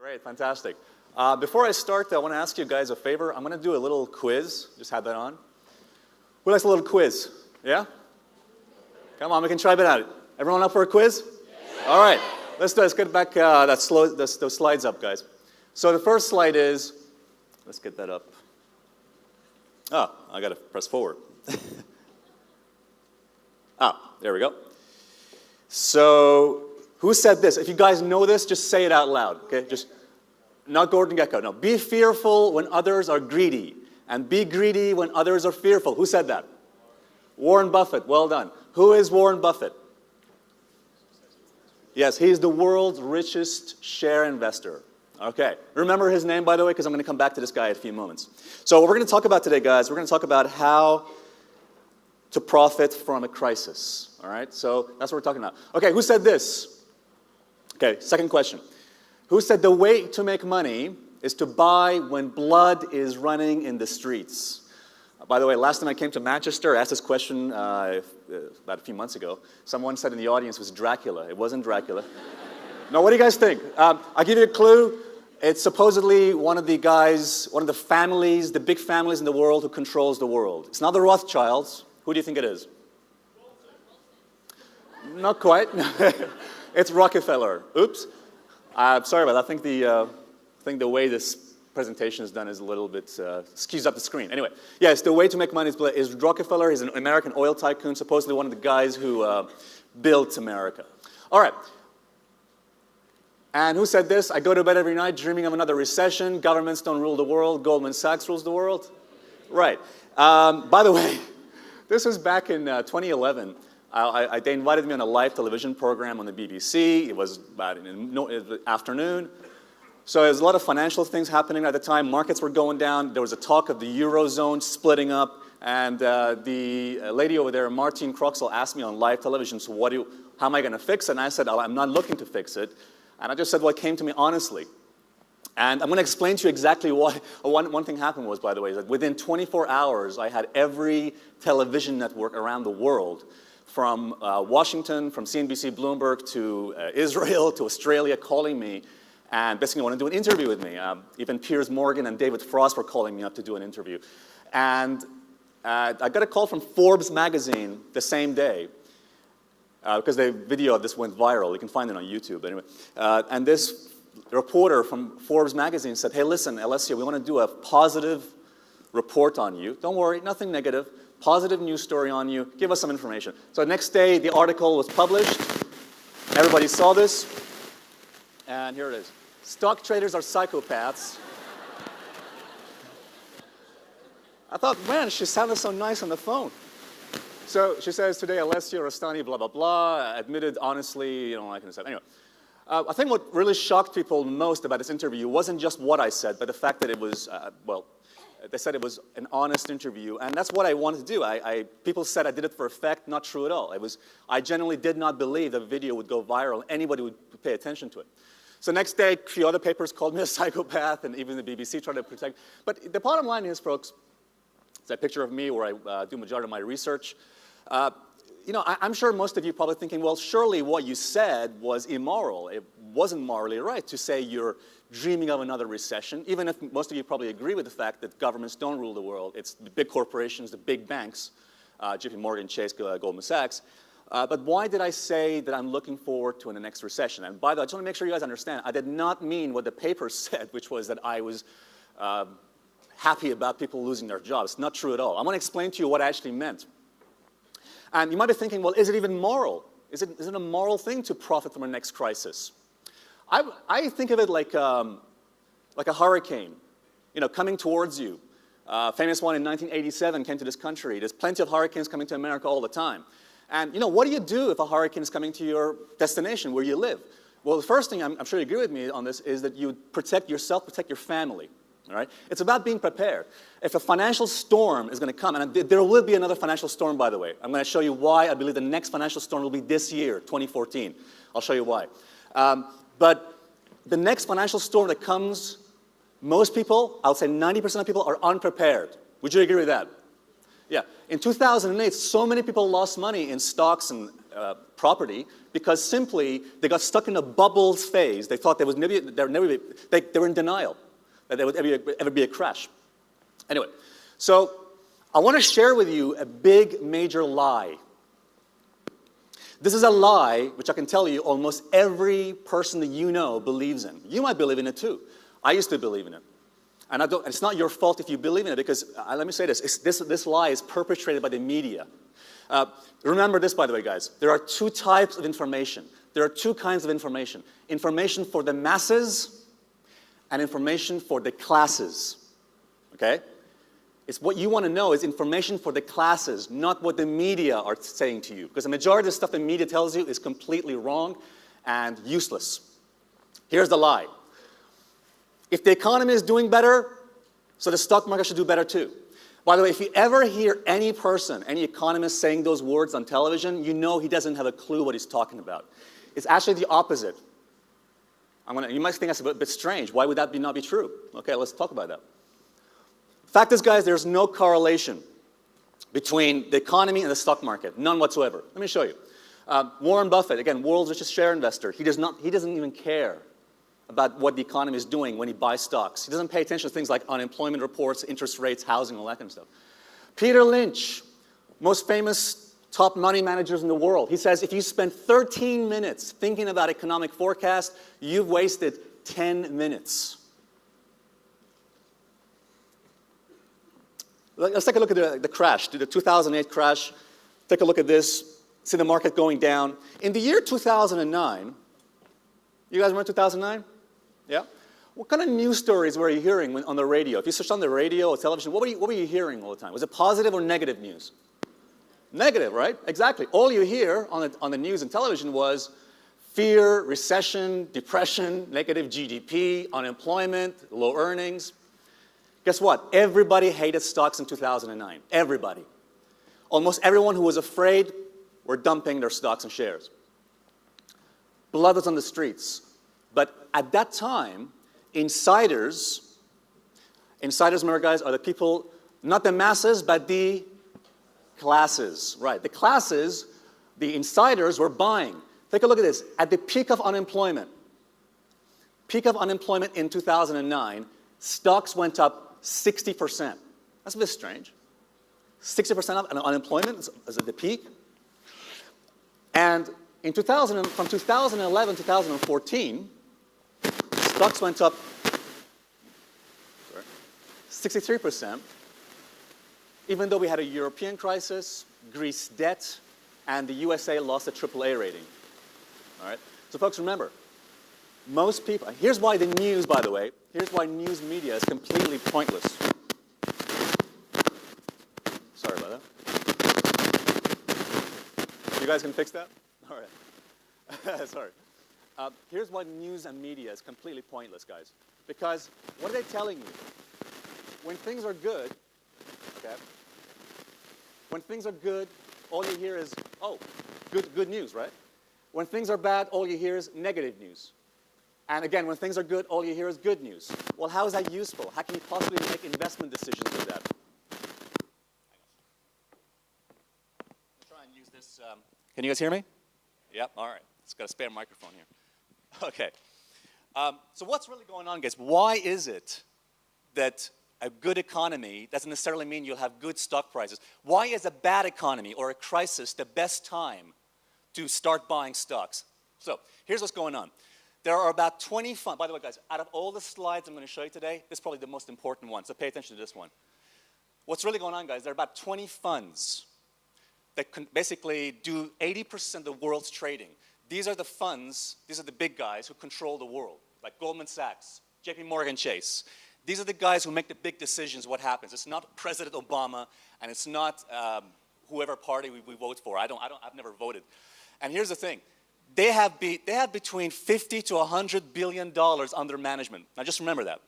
Great, fantastic. Before I start, I want to ask you guys a favor. I'm going to do a little quiz. Just have that on. Who likes a little quiz? Yeah? Come on, we can try it out. Everyone up for a quiz? Yeah. All right. Let's get back those slides up, guys. So the first slide is, let's get that up. Oh, I got to press forward. There we go. So, who said this? If you guys know this, just say it out loud, okay? Just, not Gordon Gekko, no. Be fearful when others are greedy, and be greedy when others are fearful. Who said that? Warren Buffett, well done. Who is Warren Buffett? Yes, he's the world's richest share investor. Okay, remember his name, by the way, because I'm going to come back to this guy in a few moments. So what we're going to talk about today, guys, we're going to talk about how to profit from a crisis, all right? So that's what we're talking about. Okay, who said this? Okay, second question. Who said the way to make money is to buy when blood is running in the streets? By the way, last time I came to Manchester, I asked this question about a few months ago. Someone said in the audience it was Dracula. It wasn't Dracula. Now, what do you guys think? I'll give you a clue. It's supposedly one of the guys, one of the families, the big families in the world who controls the world. It's not the Rothschilds. Who do you think it is? Not quite. It's Rockefeller. Oops. Sorry about that. I think the way this presentation is done is a little bit skews up the screen. Anyway, yes, the way to make money is Rockefeller. He's an American oil tycoon, supposedly one of the guys who built America. All right. And who said this? I go to bed every night dreaming of another recession. Governments don't rule the world. Goldman Sachs rules the world. Right. By the way, this was back in 2011. They invited me on a live television program on the BBC. It was about in the afternoon. So there's a lot of financial things happening at the time. Markets were going down. There was a talk of the Eurozone splitting up. And the lady over there, Martine Croxall, asked me on live television, so how am I going to fix it? And I said, I'm not looking to fix it. And I just said what came to me honestly. And I'm going to explain to you exactly why. One thing happened was, by the way, is that within 24 hours, I had every television network around the world, from Washington, from CNBC, Bloomberg, to Israel, to Australia, calling me and basically wanted to do an interview with me. Even Piers Morgan and David Frost were calling me up to do an interview. And I got a call from Forbes magazine the same day, because the video of this went viral. You can find it on YouTube. Anyway, and this reporter from Forbes magazine said, hey, listen, Alessio, we want to do a positive report on you. Don't worry, nothing negative. Positive news story on you. Give us some information. So the next day, the article was published. Everybody saw this. And here it is. Stock traders are psychopaths. I thought, man, she sounded so nice on the phone. So she says, today, Alessio Rastani, blah, blah, blah, admitted honestly, you know, all that kind of stuff. Anyway, I think what really shocked people most about this interview wasn't just what I said, but the fact that it was, they said it was an honest interview, and that's what I wanted to do. People said I did it for effect. Not true at all. I genuinely did not believe the video would go viral. Anybody would pay attention to it. So next day, a few other papers called me a psychopath, and even the BBC tried to protect. But the bottom line is, folks, it's a picture of me where I do majority of my research. You know, I'm sure most of you are probably thinking, well, surely what you said was immoral. It wasn't morally right to say you're dreaming of another recession, even if most of you probably agree with the fact that governments don't rule the world. It's the big corporations, the big banks, JP Morgan, Chase, Goldman Sachs. But why did I say that I'm looking forward to the next recession? And by the way, I just want to make sure you guys understand, I did not mean what the papers said, which was that I was happy about people losing their jobs. Not true at all. I want to explain to you what I actually meant. And you might be thinking, well, is it even moral? Is it a moral thing to profit from a next crisis? I think of it like a hurricane, you know, coming towards you. Famous one in 1987 came to this country. There's plenty of hurricanes coming to America all the time. And, you know, what do you do if a hurricane is coming to your destination where you live? Well, the first thing, I'm sure you agree with me on this, is that you protect yourself, protect your family. All right? It's about being prepared. If a financial storm is going to come, and there will be another financial storm, by the way. I'm going to show you why I believe the next financial storm will be this year, 2014. I'll show you why. But the next financial storm that comes, most people, I'll say 90% of people, are unprepared. Would you agree with that? Yeah, in 2008, so many people lost money in stocks and property because simply they got stuck in a bubbles phase. They thought there would never be, they were in denial that there would ever be a crash. Anyway, so I want to share with you a big, major lie. This is a lie which I can tell you almost every person that you know believes in. You might believe in it too. I used to believe in it. And it's not your fault if you believe in it because, let me say this, this lie is perpetrated by the media. Remember this, by the way, guys. There are two types of information. There are two kinds of information. Information for the masses and information for the classes. Okay? It's what you want to know is information for the classes, not what the media are saying to you. Because the majority of the stuff the media tells you is completely wrong and useless. Here's the lie. If the economy is doing better, so the stock market should do better too. By the way, if you ever hear any person, any economist saying those words on television, you know he doesn't have a clue what he's talking about. It's actually the opposite. You might think that's a bit strange. Why would that not be true? Okay, let's talk about that. Fact is, guys, there's no correlation between the economy and the stock market. None whatsoever. Let me show you. Warren Buffett, again, world's richest share investor. He doesn't even care about what the economy is doing when he buys stocks. He doesn't pay attention to things like unemployment reports, interest rates, housing, all that kind of stuff. Peter Lynch, most famous top money managers in the world. He says if you spend 13 minutes thinking about economic forecast, you've wasted 10 minutes. Let's take a look at the crash, the 2008 crash. Take a look at this. See the market going down. In the year 2009, you guys remember 2009? Yeah? What kind of news stories were you hearing on the radio? If you switched on the radio or television, what were you hearing all the time? Was it positive or negative news? Negative, right? Exactly. All you hear on the news and television was fear, recession, depression, negative GDP, unemployment, low earnings. Guess what? Everybody hated stocks in 2009. Everybody. Almost everyone who was afraid were dumping their stocks and shares. Blood was on the streets. But at that time, insiders, remember guys, are the people, not the masses, but the classes. Right, the classes, the insiders were buying. Take a look at this. At the peak of unemployment in 2009, stocks went up 60%. That's a bit strange. 60% up unemployment is at the peak. And in from 2011 to 2014, stocks went up 63%, even though we had a European crisis, Greece debt, and the USA lost a AAA rating. All right? So folks, remember, most people, here's why the news, by the way, here's why news media is completely pointless. Sorry about that. You guys can fix that? All right. Sorry. Here's why news and media is completely pointless, guys. Because what are they telling you? When things are good, okay, when things are good, all you hear is, oh, good news, right? When things are bad, all you hear is negative news. And again, when things are good, all you hear is good news. Well, how is that useful? How can you possibly make investment decisions with that? I'll try and use this. Can you guys hear me? Yep, all right. It's got a spare microphone here. Okay. So what's really going on, guys? Why is it that a good economy doesn't necessarily mean you'll have good stock prices? Why is a bad economy or a crisis the best time to start buying stocks? So here's what's going on. There are about 20 funds. By the way, guys, out of all the slides I'm going to show you today, this is probably the most important one, so pay attention to this one. What's really going on, guys, there are about 20 funds that can basically do 80% of the world's trading. These are the funds, these are the big guys who control the world, like Goldman Sachs, JP Morgan Chase. These are the guys who make the big decisions what happens. It's not President Obama, and it's not whoever party we vote for. I've never voted. And here's the thing. They have between $50 to $100 billion under management. Now just remember that.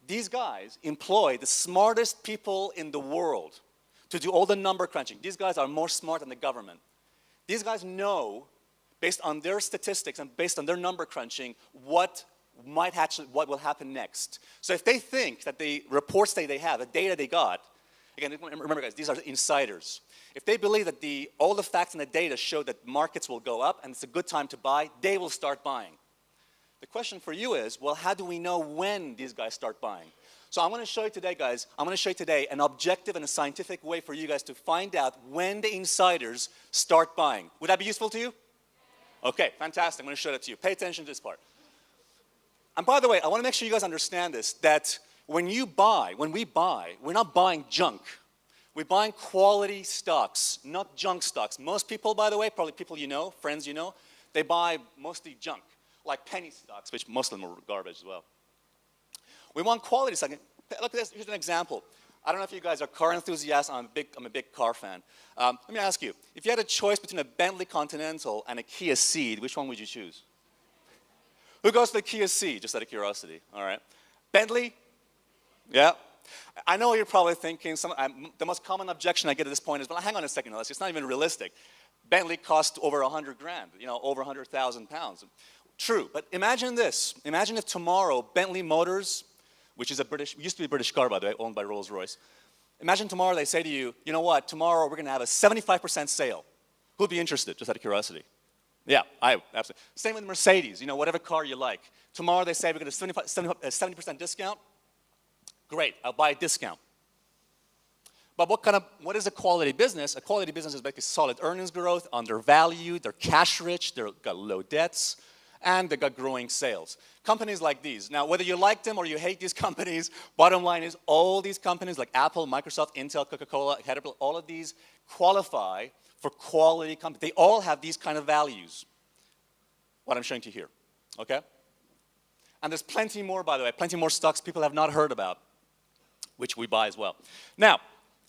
These guys employ the smartest people in the world to do all the number crunching. These guys are more smart than the government. These guys know, based on their statistics and based on their number crunching, what will happen next. So if they think that the reports that they have, the data they got, Again, remember guys, these are insiders. If they believe that all the facts and the data show that markets will go up and it's a good time to buy, they will start buying. The question for you is, well, how do we know when these guys start buying? So I'm going to show you today, guys, I'm going to show you today an objective and a scientific way for you guys to find out when the insiders start buying. Would that be useful to you? Okay, fantastic. I'm going to show that to you. Pay attention to this part. And by the way, I want to make sure you guys understand this, that when we buy, we're not buying junk. We're buying quality stocks, not junk stocks. Most people, by the way, probably people you know, friends you know, they buy mostly junk, like penny stocks, which most of them are garbage as well. We want quality stocks. Look at this, here's an example. I don't know if you guys are car enthusiasts, I'm a big car fan. Let me ask you, if you had a choice between a Bentley Continental and a Kia Ceed, which one would you choose? Who goes to the Kia Ceed, just out of curiosity, all right? Bentley? Yeah. I know you're probably thinking, the most common objection I get at this point is, well, hang on a second, it's not even realistic. Bentley cost over 100 grand, over 100,000 pounds. True, but imagine this. Imagine if tomorrow Bentley Motors, which is used to be a British car, by the way, owned by Rolls-Royce. Imagine tomorrow they say to you, you know what, tomorrow we're going to have a 75% sale. Who'd be interested, just out of curiosity? Yeah, absolutely. Same with Mercedes, whatever car you like. Tomorrow they say we're going to 70% discount. Great, I'll buy a discount. But what is a quality business? A quality business is basically solid earnings growth, undervalued, they're cash rich, they've got low debts, and they've got growing sales. Companies like these. Now, whether you like them or you hate these companies, bottom line is all these companies like Apple, Microsoft, Intel, Coca-Cola, Caterpillar, all of these qualify for quality companies. They all have these kind of values, what I'm showing to you here, okay? And there's plenty more, by the way, plenty more stocks people have not heard about, which we buy as well. Now,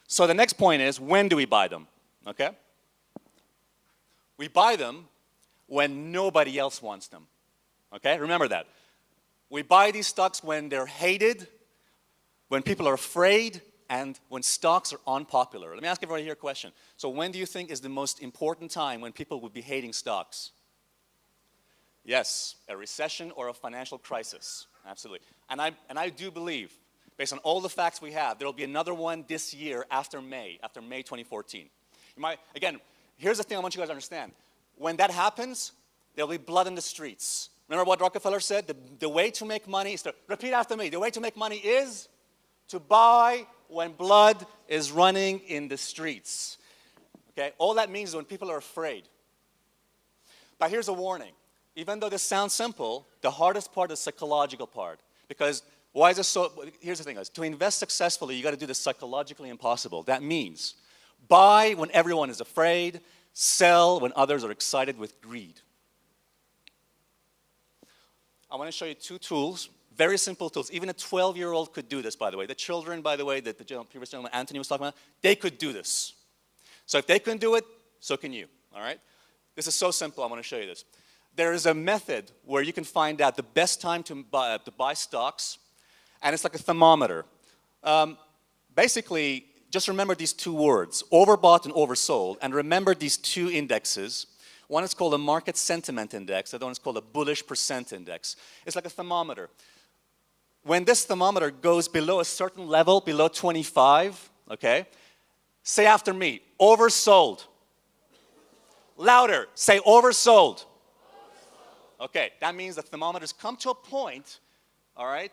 so the next point is, when do we buy them, okay? We buy them when nobody else wants them, okay? Remember that. We buy these stocks when they're hated, when people are afraid, and when stocks are unpopular. Let me ask everybody here a question. So when do you think is the most important time when people would be hating stocks? Yes, a recession or a financial crisis, absolutely. And I do believe, based on all the facts we have, there will be another one this year after May 2014. Again, here's the thing I want you guys to understand. When that happens, there'll be blood in the streets. Remember what Rockefeller said? The way to make money is to, repeat after me, the way to make money is to buy when blood is running in the streets. Okay? All that means is when people are afraid. But here's a warning. Even though this sounds simple, the hardest part is the psychological part. Because why is it so? Here's the thing, guys. To invest successfully, you got to do the psychologically impossible. That means buy when everyone is afraid, sell when others are excited with greed. I want to show you two tools, very simple tools. Even a 12-year-old could do this, by the way. The children, by the way, that the previous gentleman, Anthony, was talking about, they could do this. So if they can do it, so can you, all right? This is so simple, I want to show you this. There is a method where you can find out the best time to buy stocks, and it's like a thermometer. Basically, just remember these two words, overbought and oversold, and remember these two indexes. One is called a market sentiment index, the other one is called a bullish percent index. It's like a thermometer. When this thermometer goes below a certain level, below 25, okay, say after me, oversold. Louder, say oversold. Okay, that means the thermometers come to a point, all right,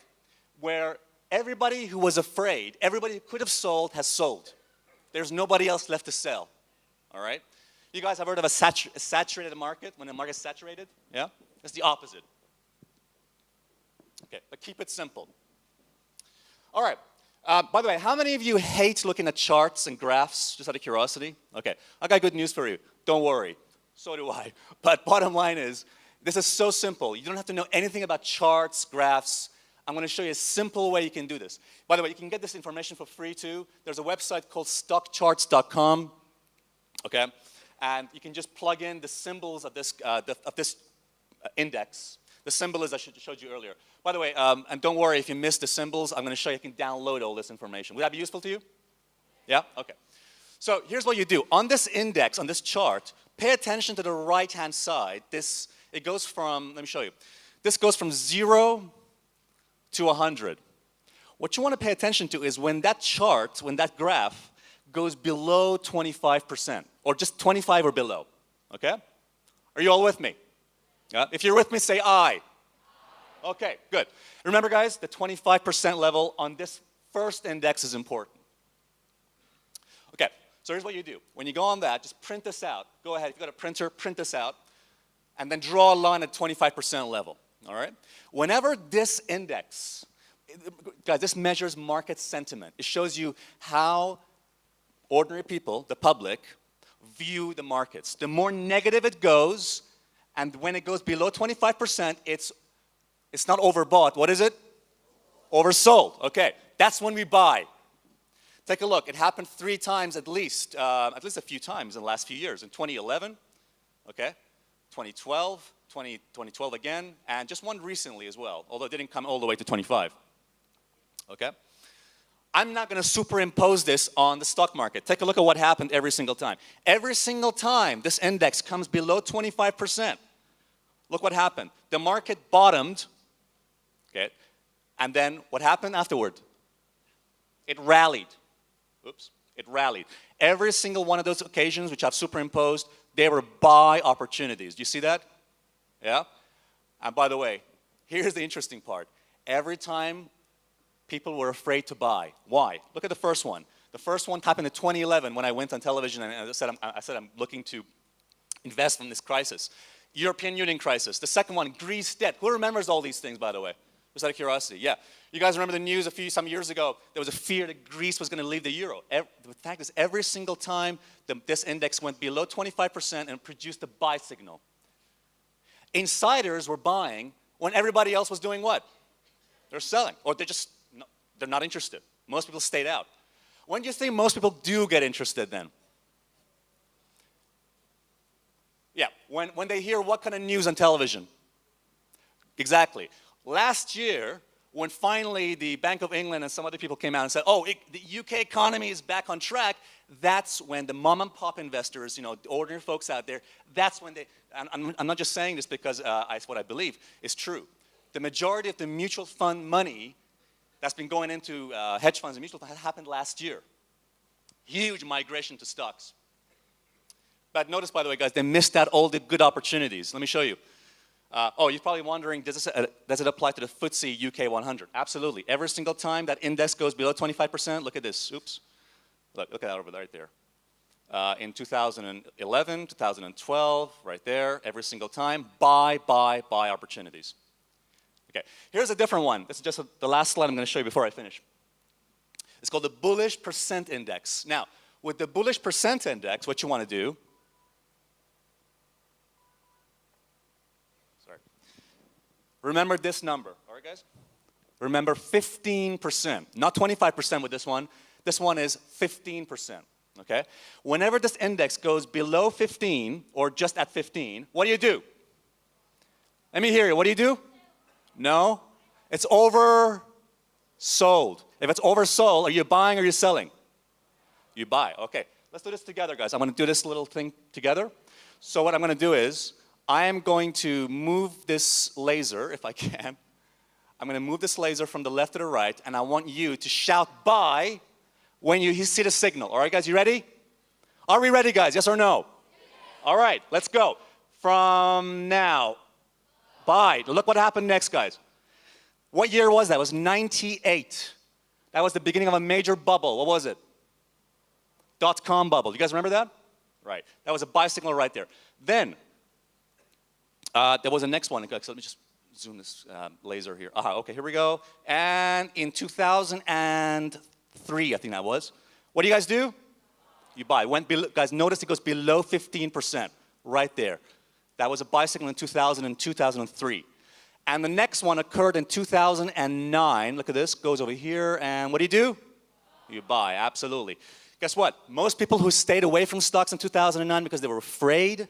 where everybody who was afraid, everybody who could have sold has sold. There's nobody else left to sell, all right? You guys have heard of a saturated market, when the market's saturated? Yeah? It's the opposite. Okay, but keep it simple. All right, by the way, how many of you hate looking at charts and graphs, just out of curiosity? Okay, I got good news for you. Don't worry, so do I. But bottom line is, this is so simple. You don't have to know anything about charts, graphs. I'm going to show you a simple way you can do this. By the way, you can get this information for free too. There's a website called stockcharts.com, okay? And you can just plug in the symbols of this index. The symbol is I showed you earlier. By the way, and don't worry if you missed the symbols, I'm going to show you can download all this information. Would that be useful to you? Yeah? Okay. So here's what you do. On this index, on this chart, pay attention to the right-hand side. It goes from, let me show you. This goes from 0 to 100. What you want to pay attention to is when that chart, when that graph goes below 25%, or just 25 or below, okay? Are you all with me? Yeah? If you're with me, say aye. Okay, good. Remember, guys, the 25% level on this first index is important. Okay, so here's what you do. When you go on that, just print this out. Go ahead, if you've got a printer, print this out, and then draw a line at 25% level, all right? Whenever this index, guys, this measures market sentiment. It shows you how ordinary people, the public, view the markets. The more negative it goes, and when it goes below 25%, it's not overbought. What is it? Oversold. Okay, that's when we buy. Take a look. It happened 3 times at least a few times in the last few years. In 2011, okay, 2012, 2012 again, and just one recently as well, although it didn't come all the way to 25. Okay? I'm not going to superimpose this on the stock market. Take a look at what happened every single time. Every single time this index comes below 25%, look what happened. The market bottomed, okay, and then what happened afterward? It rallied. Oops, it rallied. Every single one of those occasions which I've superimposed, they were buy opportunities. Do you see that? Yeah? And by the way, here's the interesting part. Every time people were afraid to buy. Why? Look at the first one. The first one happened in 2011 when I went on television and I said I'm looking to invest in this crisis. European Union crisis. The second one, Greece debt. Who remembers all these things, by the way? Just out of curiosity. Yeah. You guys remember the news some years ago? There was a fear that Greece was going to leave the euro. The fact is, every single time this index went below 25% and produced a buy signal. Insiders were buying when everybody else was doing what? They're selling. Or they're not interested. Most people stayed out. When do you think most people do get interested then? Yeah, when they hear what kind of news on television. Exactly. Last year, when finally the Bank of England and some other people came out and said, oh, the UK economy is back on track, that's when the mom and pop investors, the ordinary folks out there, that's when they, and I'm not just saying this because it's what I believe, it's true. The majority of the mutual fund money that's been going into hedge funds and mutual funds happened last year. Huge migration to stocks. But notice, by the way, guys, they missed out all the good opportunities. Let me show you. You're probably wondering, does it apply to the FTSE UK 100? Absolutely. Every single time that index goes below 25%, look at this. Oops. Look at that over there, right there. In 2011, 2012, right there, every single time, buy opportunities. Okay, here's a different one. This is just the last slide I'm going to show you before I finish. It's called the bullish percent index. Now, with the bullish percent index, what you want to do, remember this number, all right, guys? Remember 15%, not 25% with this one. This one is 15%, okay? Whenever this index goes below 15 or just at 15, what do? Let me hear you. What do? No? It's oversold. If it's oversold, are you buying or are you selling? You buy. Okay. Let's do this together, guys. I'm going to do this little thing together. So what I'm going to do is I am going to move this laser, if I can. I'm going to move this laser from the left to the right, and I want you to shout buy when you see the signal. All right, guys, you ready? Are we ready, guys? Yes or no? All right, let's go. From now, buy. Look what happened next, guys. What year was that? It was 98. That was the beginning of a major bubble. What was it? .com bubble. You guys remember that? Right. That was a buy signal right there. Then, there was a next one. So let me just zoom this laser here. Okay, here we go. And in 2003, I think that was. What do you guys do? You buy. Guys, notice it goes below 15% right there. That was a buy signal in 2000 and 2003. And the next one occurred in 2009. Look at this. Goes over here. And what do? You buy. Absolutely. Guess what? Most people who stayed away from stocks in 2009 because they were afraid,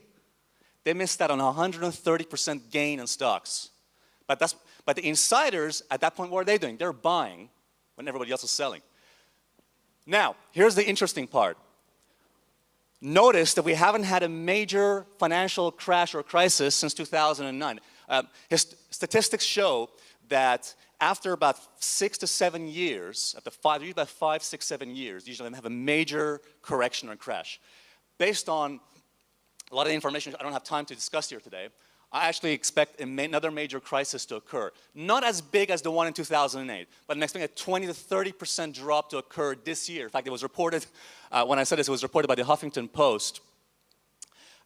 they missed out on 130% gain in stocks. But the insiders, at that point, what are they doing? They're buying when everybody else is selling. Now, here's the interesting part. Notice that we haven't had a major financial crash or crisis since 2009. Statistics show that after about 6 to 7 years, usually about 5, 6, 7 years, usually they have a major correction or crash. Based on a lot of the information I don't have time to discuss here today, I actually expect another major crisis to occur. Not as big as the one in 2008, but I'm expecting a 20 to 30% drop to occur this year. In fact, it was reported, when I said this, it was reported by the Huffington Post.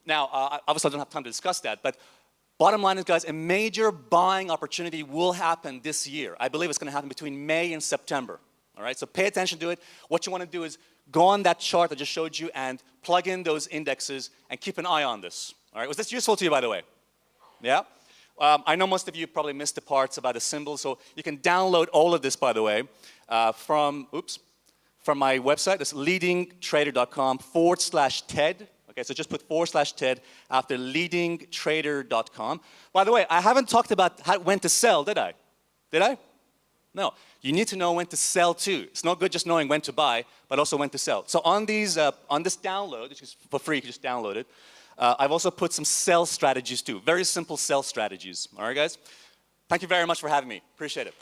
Now, obviously I don't have time to discuss that, but bottom line is, guys, a major buying opportunity will happen this year. I believe it's going to happen between May and September. All right, so pay attention to it. What you want to do is go on that chart I just showed you and plug in those indexes and keep an eye on this. All right, was this useful to you, by the way? Yeah? I know most of you probably missed the parts about the symbols, so you can download all of this, by the way, from my website. That's leadingtrader.com/TED. Okay, so just put /TED after leadingtrader.com. By the way, I haven't talked about when to sell, did I? Did I? No. You need to know when to sell too. It's not good just knowing when to buy, but also when to sell. So on this download, which is for free, you can just download it. I've also put some sell strategies too. Very simple sell strategies. All right, guys? Thank you very much for having me. Appreciate it.